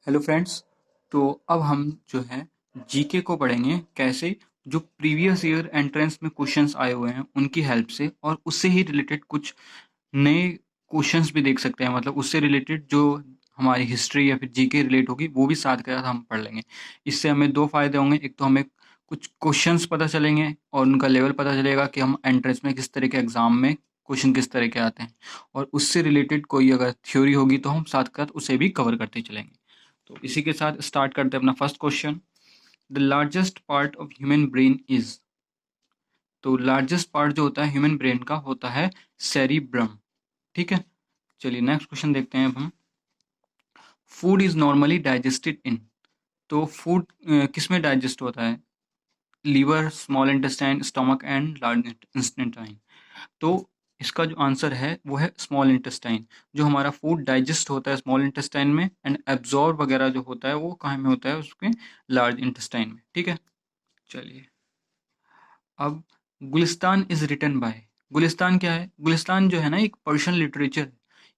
Hello friends. तो अब हम जो है जीके को पढ़ेंगे कैसे, जो प्रीवियस ईयर एंट्रेंस में क्वेश्चंस आए हुए हैं उनकी हेल्प से, और उससे ही रिलेटेड कुछ नए क्वेश्चंस भी देख सकते हैं। मतलब उससे रिलेटेड जो हमारी हिस्ट्री या फिर जीके रिलेट होगी वो भी साथ के साथ हम पढ़ लेंगे। इससे हमें दो फायदे होंगे, एक तो हमें कुछ क्वेश्चंस पता चलेंगे और उनका लेवल पता चलेगा कि हम एंट्रेंस में किस तरह के एग्जाम में क्वेश्चन किस तरह के आते हैं, और उससे रिलेटेड कोई अगर थ्योरी होगी तो हम साथ के साथ उसे भी कवर करते चलेंगे। तो इसी के साथ स्टार्ट करते हैं अपना first question. The largest part of human brain is. तो लार्जेस्ट पार्ट जो होता है ह्यूमन ब्रेन का होता है सेरिब्रम। ठीक है, चलिए नेक्स्ट क्वेश्चन देखते हैं अब हम। Food is normally digested in. तो फूड किस में डाइजेस्ट होता है? Liver, small intestine, stomach and large intestine. तो इसका जो आंसर है वो है स्मॉल इंटेस्टाइन। जो हमारा फूड डाइजेस्ट होता है स्मॉल इंटेस्टाइन में, एंड एब्जॉर्ब वगैरह जो होता है वो कहाँ में होता है? उसके लार्ज इंटेस्टाइन में। ठीक है, चलिए अब Gulistan is written by. Gulistan क्या है? गुलिस्तान जो है ना एक पर्शियन लिटरेचर।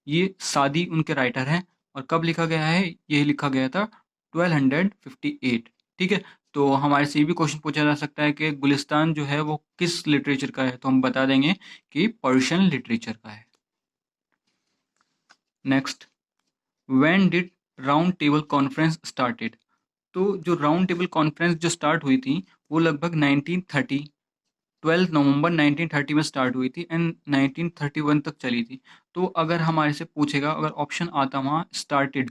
ये सादी उनके राइटर हैं, और कब लिखा गया है? ये लिखा गया था 1258। ठीक है, तो हमारे से ये भी क्वेश्चन पूछा जा सकता है कि गुलिस्तान जो है वो किस लिटरेचर का है, तो हम बता देंगे कि पर्शियन लिटरेचर का है। Next, when did round table conference started. तो जो राउंड टेबल कॉन्फ्रेंस जो स्टार्ट हुई थी वो लगभग 1930, 12 नवंबर 1930 में स्टार्ट हुई थी एंड 1931 तक चली थी। तो अगर हमारे से पूछेगा, अगर ऑप्शन आता वहाँ स्टार्टेड,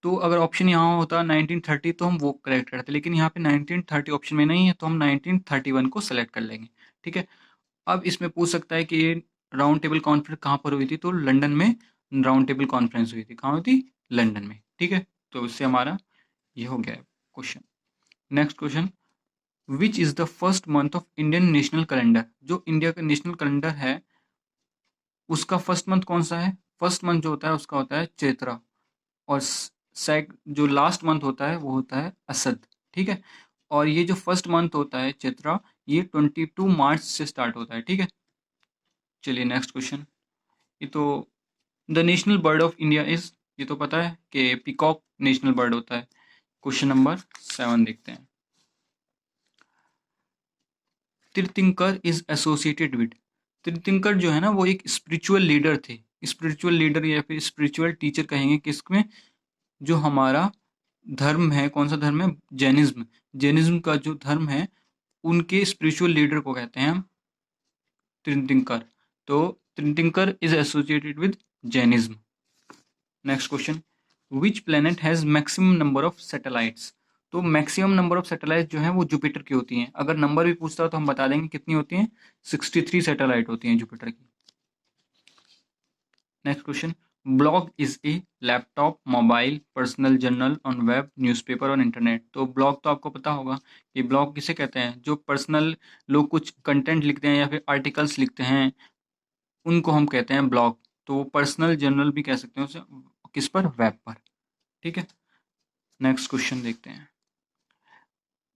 तो अगर ऑप्शन यहाँ होता 1930 तो हम वो करेक्ट करते, लेकिन यहाँ पे 1930 ऑप्शन में नहीं है तो हम 1931 को सेलेक्ट कर लेंगे। ठीक है, अब इसमें पूछ सकता है कि ये राउंड टेबल कॉन्फ्रेंस कहाँ पर हुई थी, तो लंदन में राउंड टेबल कॉन्फ्रेंस हुई थी। कहाँ हुई थी? लंदन में। ठीक है, तो इससे हमारा ये हो गया question. Next question, which is the first month of Indian national calendar. जो इंडिया का नेशनल कैलेंडर है उसका फर्स्ट मंथ कौन सा है? फर्स्ट मंथ जो होता है उसका होता है चैत्रा, और जो लास्ट मंथ होता है वो होता है असद। ठीक है, और ये जो फर्स्ट मंथ होता है चैत्रा, ये 22 मार्च से स्टार्ट होता है। ठीक है, चलिए नेक्स्ट क्वेश्चन। ये तो the national bird of India is, ये तो पता है कि पीकॉक नेशनल बर्ड होता है। क्वेश्चन नंबर 7 देखते हैं। तीर्थंकर इज एसोसिएटेड विद। तीर्थंकर जो है ना वो एक स्पिरिचुअल लीडर थे। स्पिरिचुअल लीडर या फिर स्पिरिचुअल टीचर कहेंगे किसमें? जो हमारा धर्म है, कौन सा धर्म है? जैनिज्म। जैनिज्म का जो धर्म है उनके स्पिरिचुअल लीडर को कहते हैं हम तीर्थंकर। तो तीर्थंकर is associated with Jainism. Next question, which planet has maximum number of satellites. तो मैक्सिमम नंबर ऑफ सैटेलाइट जो है वो जुपिटर की होती हैं। अगर नंबर भी पूछता हो तो हम बता देंगे कितनी होती हैं, 63 सैटेलाइट होती हैं जुपिटर की। Next question, blog is a laptop, mobile, personal journal on web, newspaper और इंटरनेट। तो ब्लॉग तो आपको पता होगा कि ब्लॉग किसे कहते हैं? जो पर्सनल लोग कुछ कंटेंट लिखते हैं या फिर आर्टिकल्स लिखते हैं उनको हम कहते हैं ब्लॉग। तो पर्सनल जर्नल भी कह सकते हैं उसे, किस पर? वेब पर। ठीक है, नेक्स्ट क्वेश्चन देखते हैं।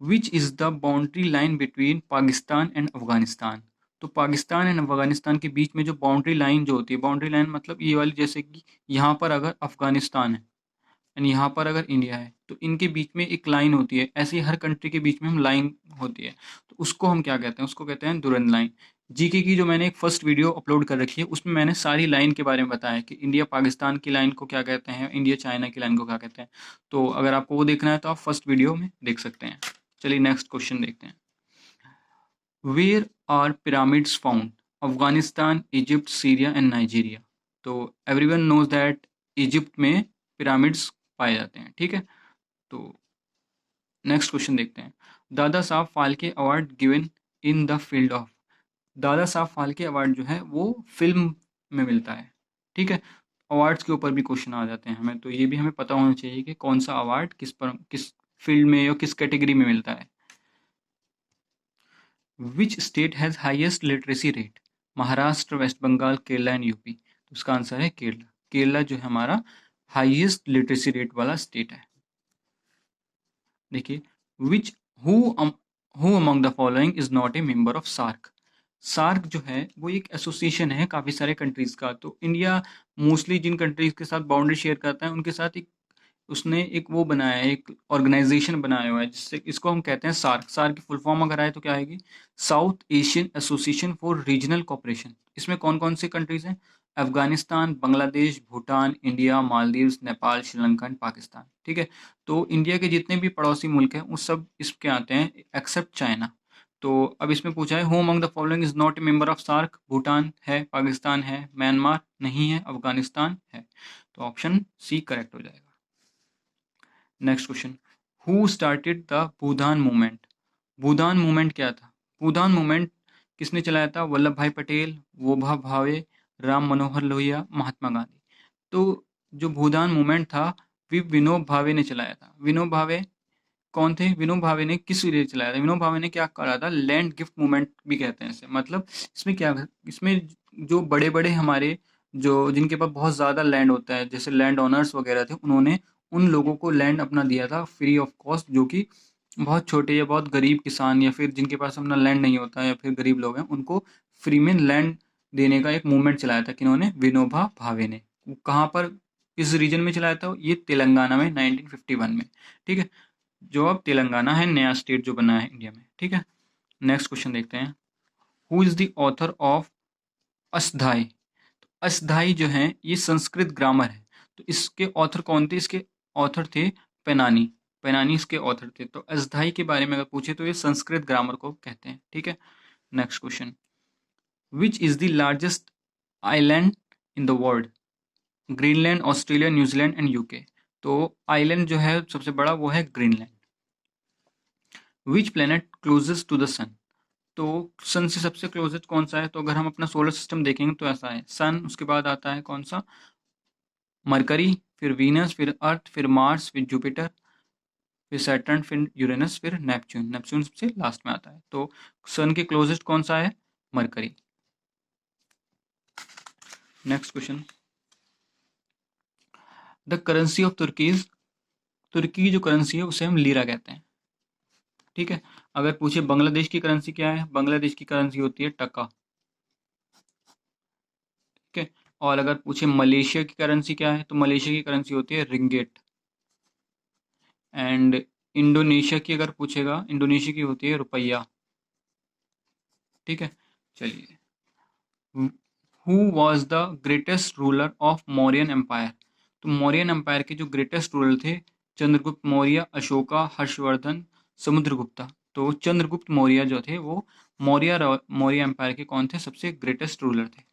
Which is the boundary line between Pakistan and Afghanistan. तो पाकिस्तान एंड अफगानिस्तान के बीच में जो बाउंड्री लाइन जो होती है, बाउंड्री लाइन मतलब ये वाली, जैसे कि यहाँ पर अगर अफगानिस्तान है एंड यहाँ पर अगर इंडिया है तो इनके बीच में एक लाइन होती है। ऐसे ही हर कंट्री के बीच में हम लाइन होती है, तो उसको हम क्या कहते हैं? उसको कहते हैं दुरंत लाइन। जीके की जो मैंने एक फर्स्ट वीडियो अपलोड कर रखी है उसमें मैंने सारी लाइन के बारे में बताया कि इंडिया पाकिस्तान की लाइन को क्या कहते हैं, इंडिया चाइना की लाइन को क्या कहते हैं। तो अगर आपको वो देखना है तो आप फर्स्ट वीडियो में देख सकते हैं। चलिए नेक्स्ट क्वेश्चन देखते हैं। Where are pyramids found? Afghanistan, Egypt, Syria and Nigeria. तो एवरीवन नोज दैट इजिप्ट में पिरामिड्स पाए जाते हैं। ठीक है, तो नेक्स्ट क्वेश्चन देखते हैं। Dada Saheb Phalke award given in the field of. Dada Saheb Phalke award जो है वो फिल्म में मिलता है। ठीक है, अवार्ड्स के ऊपर भी क्वेश्चन आ जाते हैं हमें, तो ये भी हमें पता होना चाहिए कि कौन सा अवार्ड किस पर, किस फील्ड में या किस कैटेगरी में मिलता है। Which state has highest literacy rate? Maharashtra, West Bengal, Kerala and UP. तो उसका आंसर है केरला। केरला जो है हमारा हाईएस्ट लिटरेसी रेट वाला स्टेट है। देखिए, which who among the following is not a member of SAARC. SAARC जो है वो एक एसोसिएशन है काफ़ी सारे कंट्रीज़ का। तो इंडिया मोस्टली जिन कंट्रीज़ के साथ बाउंड्री शेयर करता है उनके साथ एक उसने एक वो बनाया है, एक ऑर्गेनाइजेशन बनाया हुआ है जिससे इसको हम कहते हैं सार्क। सार्क की फुल फॉर्म अगर आए तो क्या आएगी? South Asian association for regional cooperation. इसमें कौन कौन सी कंट्रीज हैं? Afghanistan, Bangladesh, Bhutan, India, Maldives, Nepal, Sri Lanka and Pakistan. ठीक है, तो इंडिया के जितने भी पड़ोसी मुल्क हैं वो सब इसके आते हैं एक्सेप्ट चाइना। तो अब इसमें पूछा है who among the following is not a member of SAARC? Bhutan है, पाकिस्तान है, म्यांमार नहीं है, अफगानिस्तान है। तो ऑप्शन सी करेक्ट हो जाएगा। Next question, who started the Bhoodan movement? Bhoodan movement क्या था? भूदान मूवमेंट किसने चलाया था? वल्लभ भाई पटेल, वोभा भावे, राम मनोहर लोहिया, महात्मा गांधी। तो जो भूदान मूवमेंट था विनोब भावे ने चलाया था। विनोब भावे कौन थे? विनोब भावे ने किस लिए चलाया था? विनोब भावे ने क्या करा था? लैंड गिफ्ट मूवमेंट भी कहते हैं इसे। मतलब इसमें क्या, इसमें जो बड़े बड़े हमारे जो जिनके पास बहुत ज़्यादा लैंड होता है, जैसे लैंड ओनर्स वगैरह थे, उन्होंने उन लोगों को लैंड अपना दिया था फ्री ऑफ कॉस्ट, जो कि बहुत छोटे या बहुत गरीब किसान या फिर जिनके पास अपना लैंड नहीं होता या फिर गरीब लोग हैं, उनको फ्री में लैंड देने का एक मूवमेंट चलाया था। किन्होंने? विनोबा भावे ने। कहाँ पर, किस रीजन में चलाया था? ये तेलंगाना में 1951 में। ठीक है, जो अब तेलंगाना है नया स्टेट जो बना है इंडिया में। ठीक है, नेक्स्ट क्वेश्चन देखते हैं, who is the author of Ashtadhyayi? तो अष्टधाई जो है ये संस्कृत ग्रामर है। तो इसके ऑथर कौन थे? इसके ऑथर थे पेनानी। पेनानी इसके ऑथर थे। तो अष्टधाई के बारे में अगर पूछे तो ये संस्कृत ग्रामर को कहते हैं। ठीक है, next question, which is the largest island in the world? Greenland, Australia, New Zealand and UK. तो आइलैंड जो है सबसे बड़ा वो है Greenland. Which planet closest to the sun? तो सन से सबसे क्लोजेस्ट कौन सा है? तो अगर हम अपना सोलर सिस्टम देखेंगे तो ऐसा है, सन, उसके बाद आता है कौन सा? मरकरी, फिर वीनस, फिर अर्थ, फिर मार्स, फिर जुपिटर, फिर सैटर्न, फिर यूरेनस, फिर नेपच्यून। नेपच्यून सबसे लास्ट में आता है। तो सन के क्लोजेस्ट कौन सा है? Mercury. Next question, the currency of Turkey's. तुर्की की जो करेंसी है उसे हम लीरा कहते हैं। ठीक है, अगर पूछे बांग्लादेश की करेंसी क्या है? बांग्लादेश की करेंसी होती है टका। ठीक है, और अगर पूछे मलेशिया की करेंसी क्या है? तो मलेशिया की करेंसी होती है रिंगेट। एंड इंडोनेशिया की अगर पूछेगा, इंडोनेशिया की होती है रुपया। ठीक है, चलिए, who was the greatest ruler of Mauryan empire? तो मौर्यन एम्पायर के जो ग्रेटेस्ट रूलर थे, चंद्रगुप्त मौर्य, अशोका, हर्षवर्धन, समुद्रगुप्ता। तो चंद्रगुप्त मौर्य जो थे वो मौर्य एम्पायर के कौन थे? सबसे ग्रेटेस्ट रूलर थे।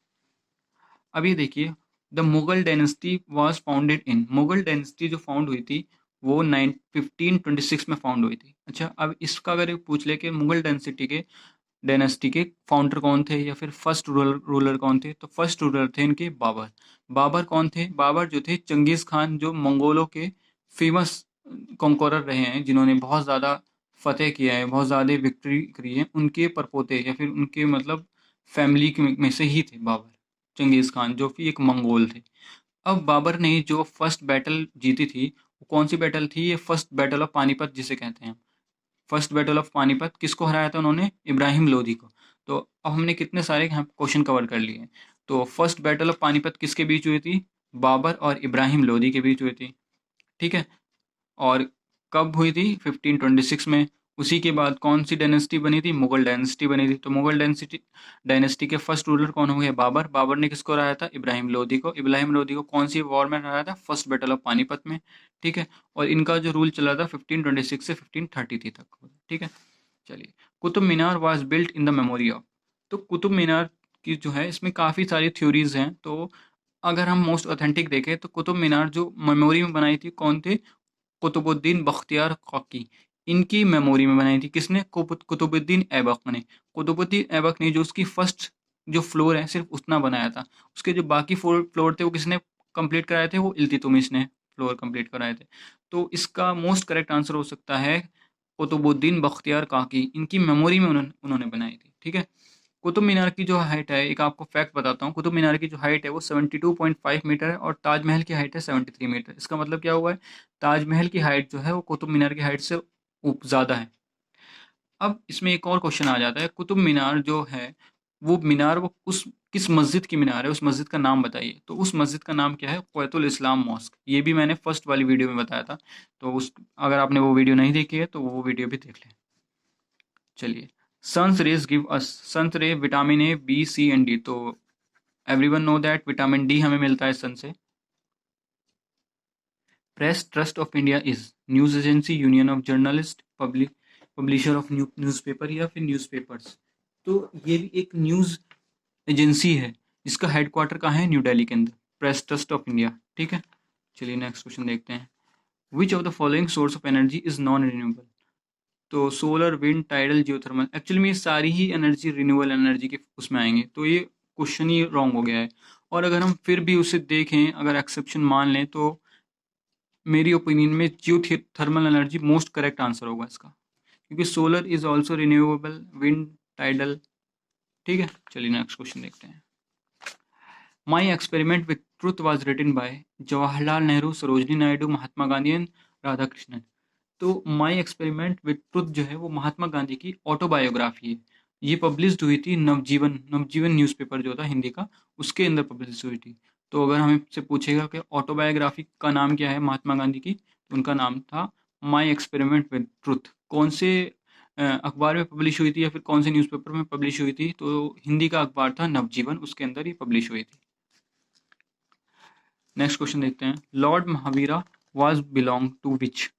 अब ये देखिए, the Mughal dynasty was founded in. Mughal dynasty जो फाउंड हुई थी वो 1526 में फाउंड हुई थी। अच्छा, अब इसका अगर पूछ ले कि मुगल डायनेस्टी के फाउंडर कौन थे या फिर फर्स्ट रूलर कौन थे? तो फर्स्ट रूलर थे इनके बाबर। बाबर कौन थे? बाबर जो थे चंगेज खान, जो मंगोलों के फेमस कॉन्करर रहे हैं, जिन्होंने बहुत ज़्यादा फतेह किया है, बहुत ज़्यादा विक्ट्री करी है, उनके परपोते या फिर उनके मतलब फैमिली में से ही थे बाबर, चंगेज खान, जो कि एक मंगोल थे। अब बाबर ने जो फर्स्ट बैटल जीती थी, वो कौन सी बैटल थी? ये फर्स्ट बैटल ऑफ पानीपत जिसे कहते हैं। फर्स्ट बैटल ऑफ पानीपत किसको हराया था उन्होंने? इब्राहिम लोधी को। तो अब हमने कितने सारे यहाँ क्वेश्चन कवर कर लिए हैं। तो फर्स्ट बैटल ऑफ पानीपत किसके बीच हुई थी? बाबर और इब्राहिम लोधी के बीच हुई थी। ठीक है, और कब हुई थी? 1526 में। उसी के बाद कौन सी डायनेस्टी बनी थी? मुगल डायनेस्टी बनी थी। तो मुगल डायनेस्टी के फर्स्ट रूलर कौन हो गए? बाबर। बाबर ने किसको हराया था? इब्राहिम लोधी को। इब्राहिम लोधी को कौन सी वॉर में हराया था? फर्स्ट बैटल ऑफ पानीपत में। ठीक है, और इनका जो रूल चला था 1526 से 1533 तक। ठीक है, चलिए, Qutub Minar was built in the memory of. तो कुतुब मीनार की जो है इसमें काफ़ी सारी थ्योरीज हैं। तो अगर हम मोस्ट ऑथेंटिक देखें तो कुतुब मीनार जो मेमोरी में बनाई थी कौन थे? कुतुबुद्दीन बख्तियार काकी। इनकी मेमोरी में बनाई थी। किसने? कुतुबुद्दीन ऐबक ने। कुतुबुद्दीन ऐबक ने जो उसकी फर्स्ट जो फ्लोर है सिर्फ उतना बनाया था। उसके जो बाकी फ्लोर थे वो किसने कंप्लीट कराए थे? वो इल्तुतमिश ने फ्लोर कंप्लीट कराए थे। तो इसका मोस्ट करेक्ट आंसर हो सकता है कुतुबुद्दीन बख्तियार काकी। इनकी मेमोरी में उन्होंने बनाई थी। ठीक है, कुतुब मीनार की जो हाइट है, एक आपको फैक्ट बताता हूँ, कुतुब मीनार की जो हाइट है वो 72.5 मीटर है और ताजमहल की हाइट है 73 मीटर। इसका मतलब क्या हुआ है? ताजमहल की हाइट जो है वो कुतुब मीनार की हाइट से ज़्यादा है। अब इसमें एक और क्वेश्चन आ जाता है, कुतुब मीनार जो है वो मीनार वो उस किस मस्जिद की मीनार है, उस मस्जिद का नाम बताइए। तो उस मस्जिद का नाम क्या है? क़ुव्वतुल इस्लाम मॉस्क। ये भी मैंने फर्स्ट वाली वीडियो में बताया था, तो उस अगर आपने वो वीडियो नहीं देखी है तो वो वीडियो भी देख लें। चलिए, sun's rays give us, sun's ray vitamin A, B, C and D. तो everyone know that vitamin D हमें मिलता है सन से। Press Trust of India is news agency, union of journalist, publisher of newspaper या फिर newspapers. तो ये भी एक न्यूज़ एजेंसी है जिसका हेडक्वार्टर कहाँ है? न्यू दिल्ली के अंदर, प्रेस ट्रस्ट ऑफ इंडिया। ठीक है, चलिए नेक्स्ट क्वेश्चन देखते हैं। Which of the following source of energy is non renewable? तो solar, wind, tidal, geothermal. Actually में ये सारी ही एनर्जी रिन्यूएबल एनर्जी के उसमें आएंगे, तो ये क्वेश्चन ही रॉन्ग हो गया है। और अगर हम फिर भी उसे देखें, अगर एक्सेप्शन मान लें, तो मेरी ओपिनियन में geothermal energy most correct answer होगा इसका, क्योंकि solar is also renewable, wind, tidal. ठीक है, चलिए नेक्स्ट क्वेश्चन देखते हैं। My experiment with truth was written by Jawaharlal Nehru, Sarojini Naidu, Mahatma Gandhi and Radhakrishnan. तो माई एक्सपेरिमेंट विथ ट्रुथ जो है वो महात्मा गांधी की ऑटोबायोग्राफी है। ये पब्लिश हुई थी नवजीवन, नवजीवन न्यूज़पेपर जो था हिंदी का, उसके अंदर पब्लिश हुई थी। तो अगर हमें से पूछेगा कि ऑटोबायोग्राफी का नाम क्या है महात्मा गांधी की, तो उनका नाम था माई एक्सपेरिमेंट विथ ट्रुथ। कौन से अखबार में पब्लिश हुई थी या फिर कौन से न्यूज़पेपर में पब्लिश हुई थी? तो हिंदी का अखबार था नवजीवन, उसके अंदर ही पब्लिश हुई थी। नेक्स्ट क्वेश्चन देखते हैं। Lord Mahavira was belong to which?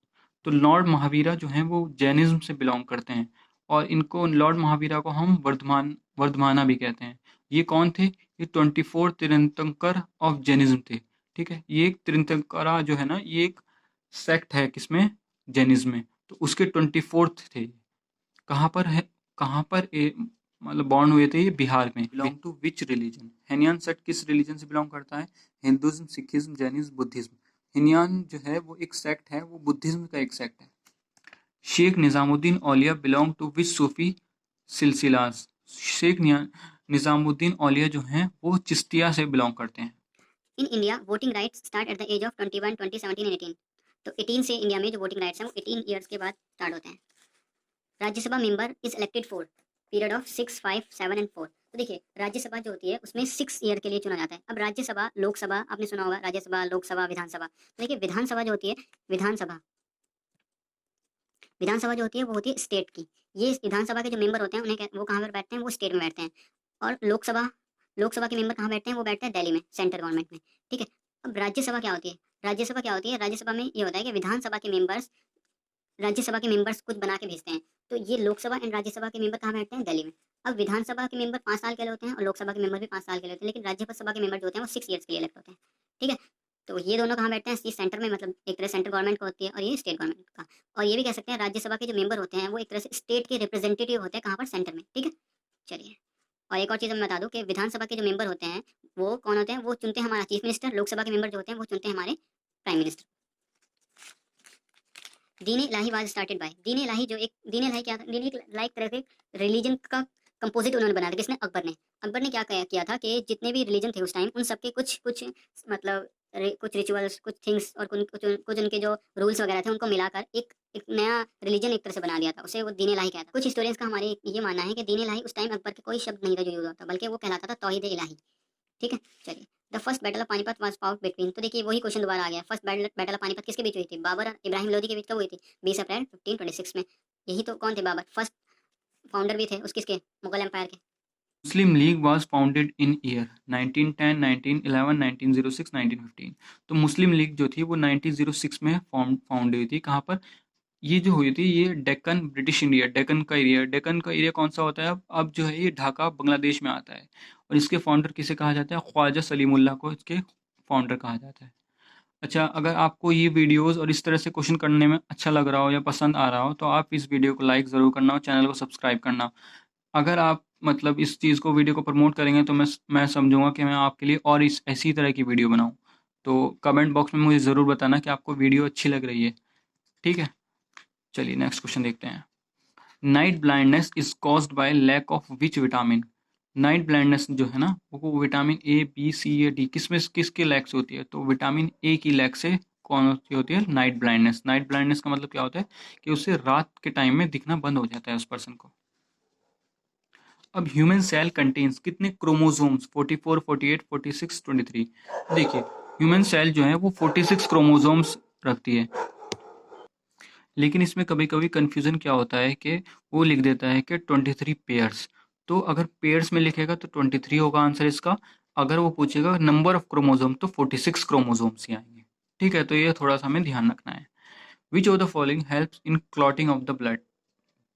तो लॉर्ड महावीरा जो हैं वो जैनिज्म से बिलोंग करते हैं, और इनको लॉर्ड महावीरा को हम वर्धमाना भी कहते हैं। ये कौन थे? ये 24 तीर्थंकर ऑफ जैनिज्म थे। ठीक है, ये एक तीर्थंकरा जो है ना, ये एक सेक्ट है किसमें? जैनिज्म में। तो उसके 24th थे। कहाँ पर है, कहाँ पर मतलब बॉर्न हुए थे? ये बिहार में। Belong to which religion? Hinayana sect किस रिलीजन से बिलोंग करता है? Hinduism, Sikhism, Jainism, Buddhism. Hinayana जो है वो एक सेक्ट है, वो बुद्धिज्म का एक सेक्ट है। Sheikh Nizamuddin Auliya belong to which Sufi silsilas? Sheikh Nizamuddin Auliya जो हैं वो चिश्तिया से बिलोंग करते हैं। In India voting rights start at the age of 21, 20, 17 and 18। तो 18 से इंडिया में जो वोटिंग राइट्स हैं वो 18 ईयर्स के बाद स्टार्ट होते हैं। Rajya Sabha member is elected for period of 6, 5, 7 and 4। तो देखिए, राज्यसभा जो होती है उसमें 6 ईयर के लिए चुना जाता है। अब राज्यसभा, लोकसभा आपने सुना होगा, राज्यसभा, लोकसभा, विधानसभा। तो देखिए, विधानसभा जो होती है, विधानसभा विधानसभा जो होती है वो होती है स्टेट की। ये विधानसभा के जो मेंबर होते हैं उन्हें वो कहाँ पर बैठते हैं? वो स्टेट में बैठते हैं। और लोकसभा, लोकसभा के मेंबर कहाँ बैठते हैं? वो बैठते हैं दिल्ली में, सेंट्रल गवर्नमेंट में। ठीक है, अब राज्यसभा क्या होती है? राज्यसभा क्या होती है? राज्यसभा में ये होता है कि विधानसभा के मेंबर्स राज्यसभा के मेंबर्स कुछ बना के भेजते हैं। तो ये लोकसभा एंड राज्यसभा के मेंबर कहाँ बैठते हैं? दिल्ली में। अब विधानसभा के मेंबर 5 साल के लिए होते हैं और लोकसभा के मेंबर भी 5 साल के लिए होते हैं, लेकिन राज्यसभा के मेंबर जो होते हैं वो 6 ईयर्स के लिए इलेक्ट होते हैं। ठीक है, तो ये दोनों कहाँ बैठते हैं? ये सेंटर में, मतलब एक तरह सेंट्रल गवर्नमेंट का होती है और ये स्टेट गवर्नमेंट का। और ये भी कह सकते हैं राज्यसभा के जो मेंबर होते हैं वो एक तरह से स्टेट के रिप्रेजेंटेटिव होते हैं, कहाँ पर? सेंटर में। ठीक है, चलिए। और एक और चीज़ मैं बता दूं कि विधानसभा के जो मेंबर होते हैं वो कौन होते हैं? वो चुनते हैं हमारा चीफ मिनिस्टर। लोकसभा के मेंबर जो होते हैं वो चुनते हैं हमारे prime minister. Deen Ilahi was started by, दीन इलाही जो एक दीन इलाही क्या था? दीन इलाही तरह से रिलीजन का कंपोजिट उन्होंने बनाया था। किसने? अकबर ने। अकबर ने क्या किया था कि जितने भी रिलीजन थे उस टाइम, उन सबके कुछ कुछ मतलब कुछ रिचुअल्स, कुछ थिंग्स और कुछ उनके जो रूल्स वगैरह थे उनको मिलाकर एक एक नया रिलीजन एक तरह से बना दिया था। उसे वो दीन इलाही कहता था। कुछ हिस्टोरियंस का हमारे ये मानना है कि दीन इलाही उस टाइम अकबर का कोई शब्द नहीं था जो यूज होता, बल्कि वो कहलाता था तौहीद इलाही। ठीक है, चलिए। The first battle of Panipat was fought between. तो देखिए वही क्वेश्चन दोबारा आ गया। फर्स्ट बैटल ऑफ पानीपत किसके बीच हुई थी? बाबर और इब्राहिम लोदी के बीच कब हुई थी? 20 अप्रैल 1526 में। यही तो कौन थे? बाबर फर्स्ट फाउंडर भी थे उस किसके? मुगल एम्पायर के। Muslim League was founded in year 1910, 1911, 1906, 1915। तो मुस्लिम लीग जो थी वो 1906 में फाउंड हुई थी। कहाँ पर ये जो हुई थी? ये डेक्कन, ब्रिटिश इंडिया, डेक्कन का एरिया कौन सा होता है? अब जो है ये ढाका बांग्लादेश में आता है। और इसके फाउंडर किसे कहा जाता है? ख्वाजा सलीमुल्लाह को इसके फाउंडर कहा जाता है। अच्छा, अगर आपको ये वीडियोस और इस तरह से क्वेश्चन करने में अच्छा लग रहा हो या पसंद आ रहा हो तो आप इस वीडियो को लाइक ज़रूर करना और चैनल को सब्सक्राइब करना। अगर आप मतलब इस चीज़ को, वीडियो को प्रमोट करेंगे तो मैं समझूंगा कि मैं आपके लिए और इस ऐसी तरह की वीडियो बनाऊं। तो कमेंट बॉक्स में मुझे ज़रूर बताना कि आपको वीडियो अच्छी लग रही है। ठीक है, चलिए नेक्स्ट क्वेश्चन देखते हैं। Night blindness is caused by lack of which vitamin? Night blindness जो है ना वो विटामिन ए, बी, सी या डी किसमें किसके लैक से होती है? तो विटामिन ए की लैक से कौन सी होती है? Night blindness. नाइट ब्लाइंडनेस का मतलब क्या होता है? कि उससे रात के टाइम में दिखना बंद हो जाता है उस पर्सन को। अब ह्यूमन सेल कंटेन्स कितने क्रोमोसोम्स? 44, 48, 46, 23। देखिए ह्यूमन सेल जो है वो 46 क्रोमोसोम्स रखती है, लेकिन इसमें कभी कभी कन्फ्यूज़न क्या होता है कि वो लिख देता है कि 23 पेयर्स। तो अगर पेयर्स में लिखेगा तो 23 होगा आंसर इसका। अगर वो पूछेगा नंबर ऑफ क्रोमोसोम तो 46 क्रोमोसोम्स ही आएंगे। ठीक है, तो ये थोड़ा सा हमें ध्यान रखना है। विच of the following helps in clotting of the blood?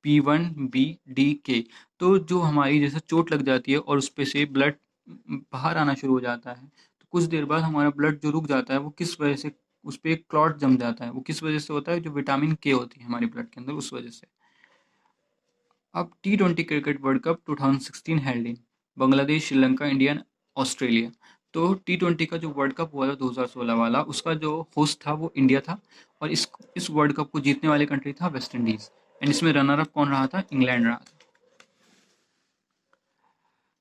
P1, B, D, K। तो जो हमारी जैसे चोट लग जाती है और उस पे से ब्लड बाहर आना शुरू हो जाता है, तो कुछ देर बाद हमारा ब्लड जो रुक जाता है वो किस वजह से, उस पे एक क्लॉट जम जाता है, वो किस वजह से होता है? जो विटामिन के होती है हमारे ब्लड के अंदर, उस वजह से। अब T20 cricket world cup 2016 held in Bangladesh, Sri Lanka, India, Australia. तो T20 का जो वर्ल्ड कप हुआ था 2016 वाला, उसका जो होस्ट था वो इंडिया था, और इस वर्ल्ड कप को जीतने वाली कंट्री था वेस्ट इंडीज। एंड इसमें रनर अप कौन रहा था? इंग्लैंड रहा था।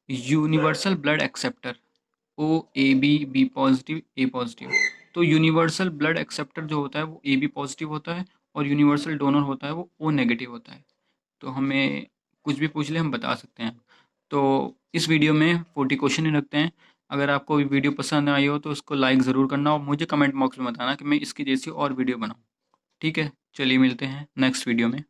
Universal blood acceptor, O, A B, B positive, A positive. तो यूनिवर्सल ब्लड एक्सेप्टर जो होता है वो ए बी पॉजिटिव होता है, और यूनिवर्सल डोनर होता है वो ओ नेगेटिव होता है। तो हमें कुछ भी पूछ ले हम बता सकते हैं। तो इस वीडियो में 40 क्वेश्चन ही रखते हैं। अगर आपको वीडियो पसंद आई हो तो उसको लाइक ज़रूर करना, और मुझे कमेंट बॉक्स में बताना कि मैं इसकी जैसी और वीडियो बनाऊँ। ठीक है, चलिए मिलते हैं नेक्स्ट वीडियो में।